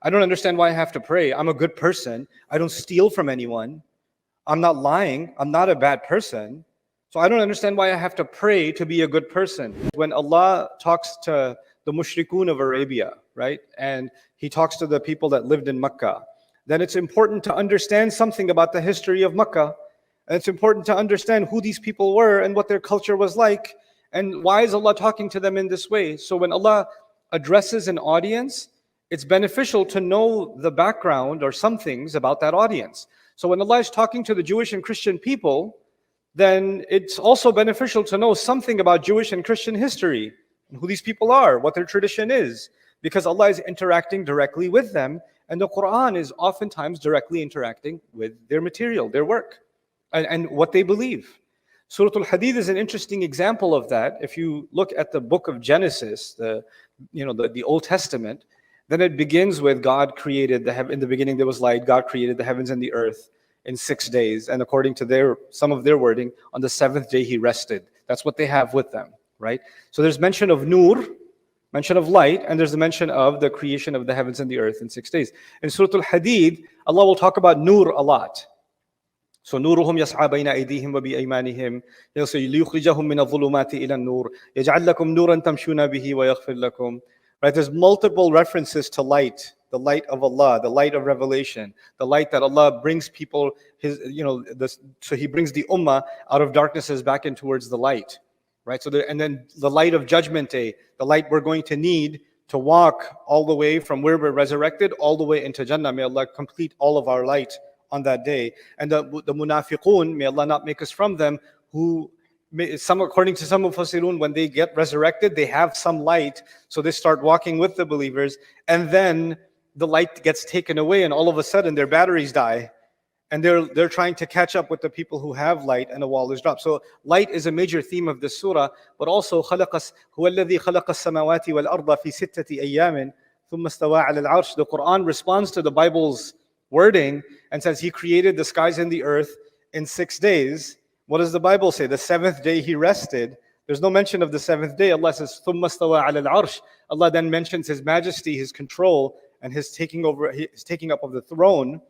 I don't understand why I have to pray. I'm a good person. I don't steal from anyone. I'm not lying. I'm not a bad person. So I don't understand why I have to pray to be a good person. When Allah talks to the mushrikun of Arabia, right? And He talks to the people that lived in Mecca, then it's important to understand something about the history of Mecca. And it's important to understand who these people were and what their culture was like. And why is Allah talking to them in this way? So when Allah addresses an audience, it's beneficial to know the background or some things about that audience. So when Allah is talking to the Jewish and Christian people, then it's also beneficial to know something about Jewish and Christian history, who these people are, what their tradition is, because Allah is interacting directly with them, and the Quran is oftentimes directly interacting with their material, their work, and what they believe. Surah Al-Hadid is an interesting example of that. If you look at the book of Genesis, the Old Testament, then it begins with God created the heaven. In the beginning there was light. God created the heavens and the earth in 6 days. And according to some of their wording, on the seventh day He rested. That's what they have with them, right? So there's mention of nur, mention of light, and there's the mention of the creation of the heavens and the earth in 6 days. In Surah Al-Hadid, Allah will talk about nur a lot. So نورهم يسعى بين أيديهم وبأيمانهم ليخرجهم من الظلمات إلى النور يجعل لكم نورا تمشون به ويغفر لكم. Right? There's multiple references to light, the light of Allah, the light of revelation, the light that Allah brings people, so He brings the ummah out of darknesses back in towards the light. Right? And then the light of Judgment Day, the light we're going to need to walk all the way from where we're resurrected all the way into Jannah. May Allah complete all of our light on that day. And the munafiqun, may Allah not make us from them, according to some mufassirun, when they get resurrected, they have some light, so they start walking with the believers, and then the light gets taken away, and all of a sudden their batteries die, and they're trying to catch up with the people who have light, and the wall is dropped. So light is a major theme of this surah, but also هو الذي خلق السماوات والأرض في ستة أيام ثم استوى على العرش. The Quran responds to the Bible's wording and says He created the skies and the earth in 6 days. What does the Bible say? The seventh day He rested. There's no mention of the seventh day. Allah says, ثُمَّ اسْتَوَى عَلَى الْعَرْشِ. Allah then mentions His majesty, His control, and His taking up of the throne.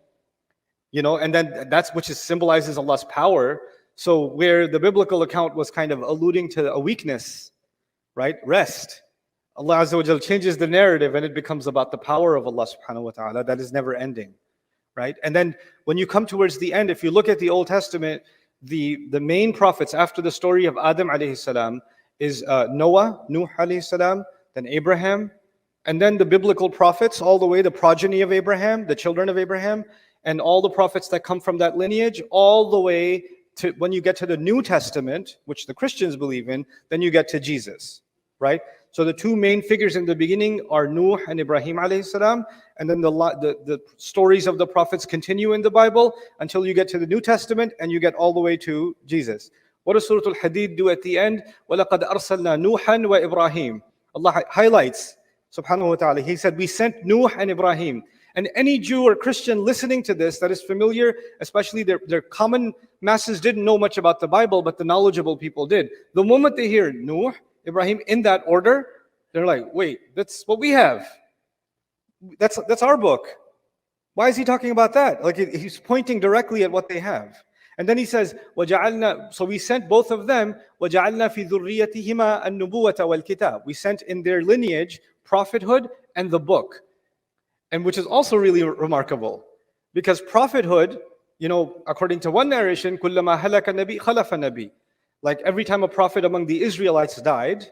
And then that's which symbolizes Allah's power. So where the biblical account was kind of alluding to a weakness, right? Rest. Allah Azza wa Jal changes the narrative and it becomes about the power of Allah subhanahu wa ta'ala that is never ending, right? And then when you come towards the end, if you look at the Old Testament, the main prophets after the story of Adam alayhi salam is Nuh alayhi salam, then Abraham, and then the biblical prophets, all the way the progeny of Abraham, the children of Abraham, and all the prophets that come from that lineage, all the way to when you get to the New Testament, which the Christians believe in, then you get to Jesus, right? So the two main figures in the beginning are Nuh and Ibrahim alayhi salam, and then the stories of the prophets continue in the Bible until you get to the New Testament and you get all the way to Jesus. What does Surah Al-Hadid do at the end? وَلَقَدْ أَرْسَلْنَا نُوحًا وَإِبْرَاهِيمَ. Allah highlights, subhanahu wa ta'ala, He said, we sent Nuh and Ibrahim. And any Jew or Christian listening to this that is familiar, especially their common masses didn't know much about the Bible, but the knowledgeable people did. The moment they hear Nuh, Ibrahim in that order, they're like, wait, that's what we have. That's our book. Why is he talking about that? Like he's pointing directly at what they have. And then he says, وَجَعَلْنَا, so we sent both of them, وَجَعَلْنَا فِي ذُرِّيَّتِهِمَا النُّبُوَّةَ وَالْكِتَابِ. We sent in their lineage prophethood and the book. And which is also really remarkable. Because prophethood, according to one narration, كُلَّمَا هَلَكَ نَبِي خَلَفَ نَبِي. Like every time a prophet among the Israelites died,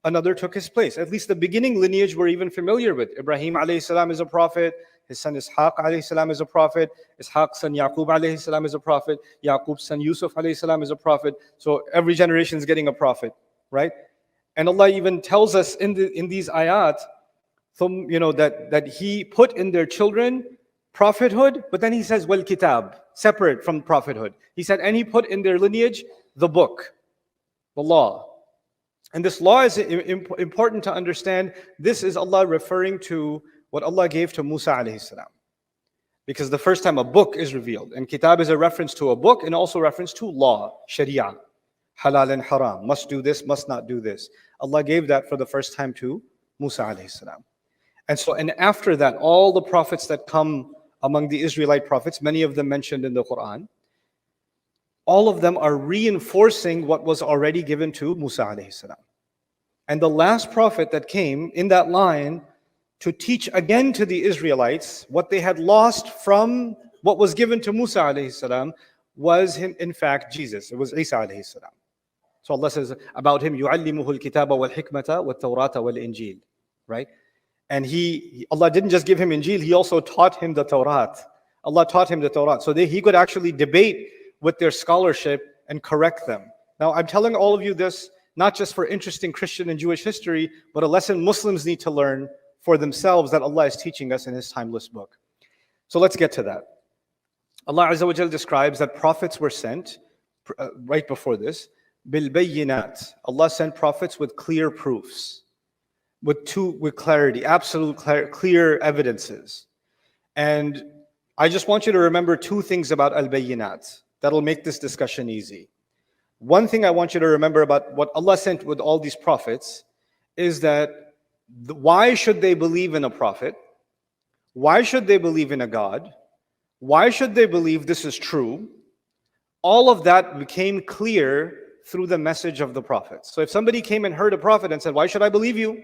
another took his place. At least the beginning lineage we're even familiar with. Ibrahim alayhi salam is a prophet. His son Ishaq alayhi salam is a prophet. Ishaq's son Yaqub alayhi salam is a prophet. Yaqub's son Yusuf alayhi salam is a prophet. So every generation is getting a prophet, right? And Allah even tells us in these ayat, that He put in their children prophethood, but then He says, wal kitab, separate from prophethood. He said, and He put in their lineage the book, the law. And this law is important to understand. This is Allah referring to what Allah gave to Musa alayhi salam. Because the first time a book is revealed, and kitab is a reference to a book and also reference to law, sharia, halal and haram, must do this, must not do this. Allah gave that for the first time to Musa alayhi salam. And after that, all the prophets that come among the Israelite prophets, many of them mentioned in the Quran, all of them are reinforcing what was already given to Musa alayhi salam. And the last prophet that came in that line to teach again to the Israelites what they had lost from what was given to Musa alayhi salam was him, in fact, Jesus. It was Isa alayhi salam. So Allah says about him, يُعَلِّمُهُ الْكِتَابَ وَالْحِكْمَةَ وَالتَّوْرَاةَ وَالْإِنْجِيلَ. Right? And Allah didn't just give him Injil, He also taught him the Torah. Allah taught him the Torah. So he could actually debate with their scholarship and correct them. Now, I'm telling all of you this, not just for interesting Christian and Jewish history, but a lesson Muslims need to learn for themselves that Allah is teaching us in His timeless book. So let's get to that. Allah Azza wa Jal describes that prophets were sent, right before this, Bayyinat. Allah sent prophets with clear proofs, with clarity, absolute clear evidences. And I just want you to remember two things about al-Bayyinat that'll make this discussion easy. One thing I want you to remember about what Allah sent with all these prophets is that why should they believe in a prophet? Why should they believe in a God? Why should they believe this is true? All of that became clear through the message of the prophets. So if somebody came and heard a prophet and said, why should I believe you?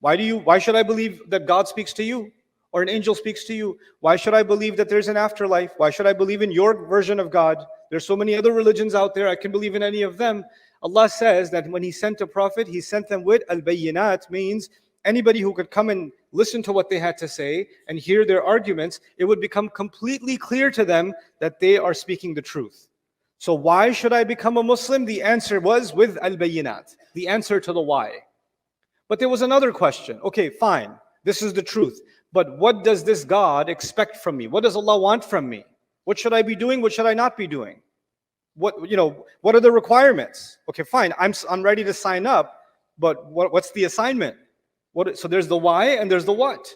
Why should I believe that God speaks to you? Or an angel speaks to you? Why should I believe that there's an afterlife? Why should I believe in your version of God? There's so many other religions out there, I can believe in any of them. Allah says that when He sent a prophet, He sent them with al-Bayyinat, means anybody who could come and listen to what they had to say and hear their arguments, it would become completely clear to them that they are speaking the truth. So why should I become a Muslim? The answer was with al-Bayyinat, the answer to the why. But there was another question. Okay, fine, this is the truth. But what does this God expect from me? What does Allah want from me? What should I be doing? What should I not be doing? What are the requirements? Okay, fine, I'm ready to sign up, but what's the assignment? So there's the why and there's the what.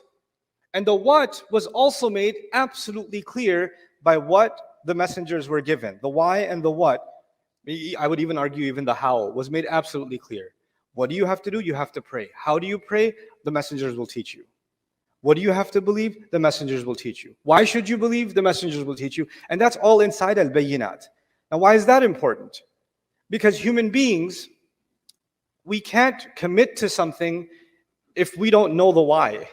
And the what was also made absolutely clear by what the messengers were given. The why and the what, I would even argue even the how, was made absolutely clear. What do you have to do? You have to pray. How do you pray? The messengers will teach you. What do you have to believe? The messengers will teach you. Why should you believe? The messengers will teach you. And that's all inside al-Bayyinat. Now, why is that important? Because human beings, we can't commit to something if we don't know the why.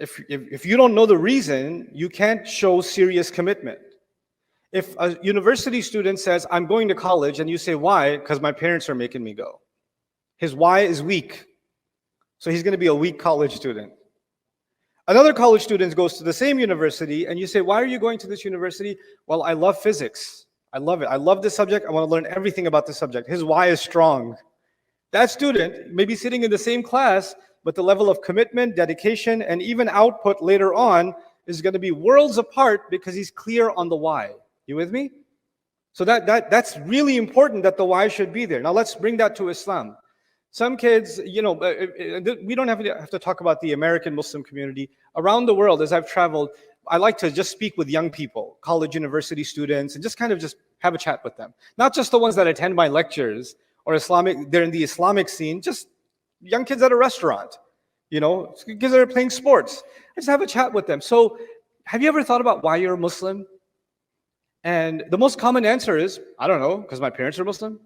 If you don't know the reason, you can't show serious commitment. If a university student says, I'm going to college, and you say, why? Because my parents are making me go. His why is weak. So he's going to be a weak college student. Another college student goes to the same university, and you say, why are you going to this university? Well, I love physics. I love it. I love this subject. I want to learn everything about this subject. His why is strong. That student may be sitting in the same class, but the level of commitment, dedication, and even output later on is going to be worlds apart because he's clear on the why. You with me? So that's really important that the why should be there. Now let's bring that to Islam. Some kids, we don't have to talk about the American Muslim community. Around the world, as I've traveled, I like to just speak with young people, college, university students, and just have a chat with them. Not just the ones that attend my lectures or they're in the Islamic scene, just young kids at a restaurant, kids that are playing sports. I just have a chat with them. So have you ever thought about why you're a Muslim? And the most common answer is, I don't know, because my parents are Muslim.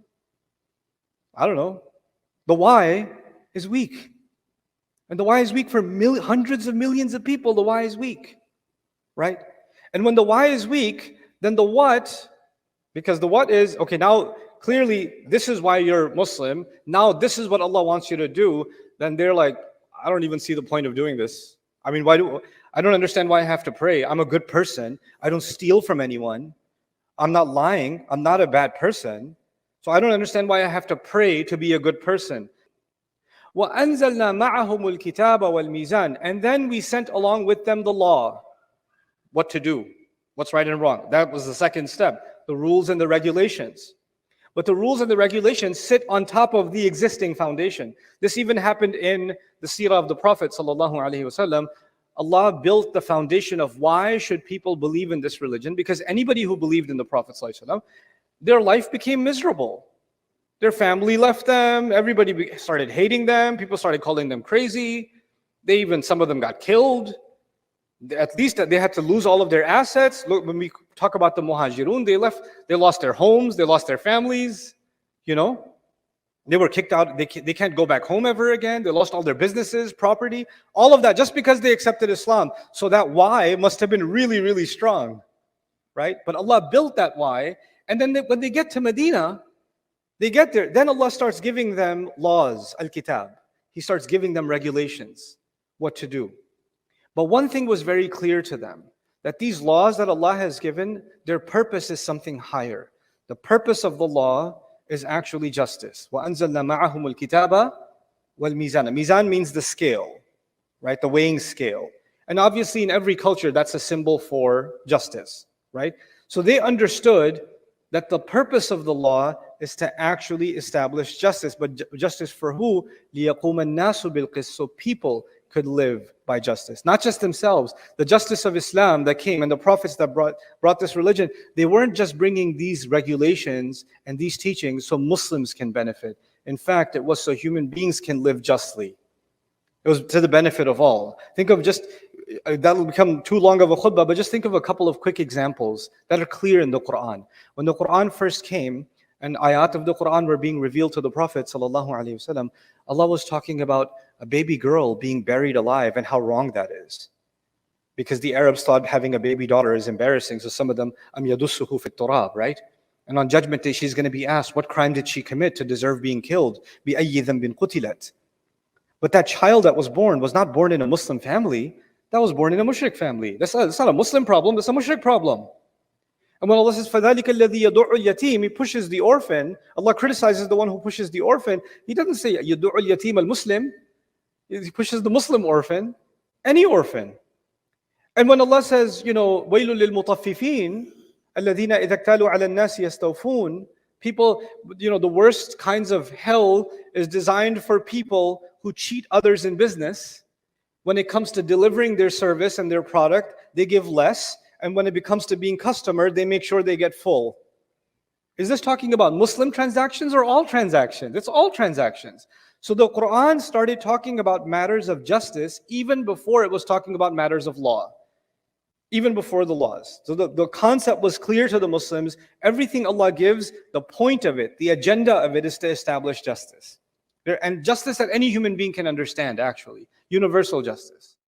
I don't know. The why is weak. And the why is weak for hundreds of millions of people. The why is weak, right? And when the why is weak, then the what, because the what is, okay, now clearly this is why you're Muslim. Now this is what Allah wants you to do. Then they're like, I don't even see the point of doing this. I mean, I don't understand why I have to pray. I'm a good person. I don't steal from anyone. I'm not lying. I'm not a bad person. So I don't understand why I have to pray to be a good person. وَأَنزَلْنَا مَعَهُمُ الْكِتَابَ وَالْمِيزَانَ. And then we sent along with them the law. What to do. What's right and wrong. That was the second step. The rules and the regulations. But the rules and the regulations sit on top of the existing foundation. This even happened in the seerah of the Prophet ﷺ. Allah built the foundation of why should people believe in this religion, because anybody who believed in the Prophet ﷺ, their life became miserable. Their family left them, everybody started hating them, people started calling them crazy. Some of them got killed. At least they had to lose all of their assets. Look, when we talk about the Muhajirun, they lost their homes, they lost their families, They were kicked out. They can't go back home ever again. They lost all their businesses, property, all of that just because they accepted Islam. So that why must have been really, really strong, right? But Allah built that why. And then when they get to Medina, they get there. Then Allah starts giving them laws, al-kitab. He starts giving them regulations, what to do. But one thing was very clear to them, that these laws that Allah has given, their purpose is something higher. The purpose of the law is actually justice. وَأَنزَلْنَا مَعَهُمُ الْكِتَابَ وَالْمِيزَانَ. Mizan means the scale, right? The weighing scale. And obviously in every culture, that's a symbol for justice, right? So they understood that the purpose of the law is to actually establish justice. But justice for who? لِيَقُومَ النَّاسُ بِالْقِسْطِ. So people could live by justice. Not just themselves. The justice of Islam that came and the prophets that brought this religion, they weren't just bringing these regulations and these teachings so Muslims can benefit. In fact, it was so human beings can live justly. It was to the benefit of all. Think of that'll become too long of a khutbah, but just think of a couple of quick examples that are clear in the Quran. When the Quran first came, and ayat of the Quran were being revealed to the Prophet ﷺ, Allah was talking about a baby girl being buried alive and how wrong that is. Because the Arabs thought having a baby daughter is embarrassing, so some of them, am yadussuhu fit turab, right? And on Judgment Day, she's going to be asked, what crime did she commit to deserve being killed? بِأَيِّ ذَنْبٍ قُتِلَتْ. But that child that was not born in a Muslim family, that was born in a mushrik family. That's not a Muslim problem, that's a mushrik problem. And when Allah says, فَذَلِكَ الَّذِي يَدُعُ الْيَتِيمِ, He pushes the orphan, Allah criticizes the one who pushes the orphan. He doesn't say, يَدُعُ الْيَتِيمَ الْمُسْلِمِ. He pushes the Muslim orphan, any orphan. And when Allah says, وَيْلٌ لِلْمُطَفِّفِينَ الَّذِينَ إِذَا اكْتَالُوا عَلَى النَّاسِ يَسْتَوْفُونَ. People, the worst kinds of hell is designed for people who cheat others in business. When it comes to delivering their service and their product, they give less. And when it comes to being customer, they make sure they get full. Is this talking about Muslim transactions or all transactions? It's all transactions. So the Quran started talking about matters of justice even before it was talking about matters of law. Even before the laws. So the concept was clear to the Muslims. Everything Allah gives, the point of it, the agenda of it is to establish justice. And justice that any human being can understand, actually. Universal justice.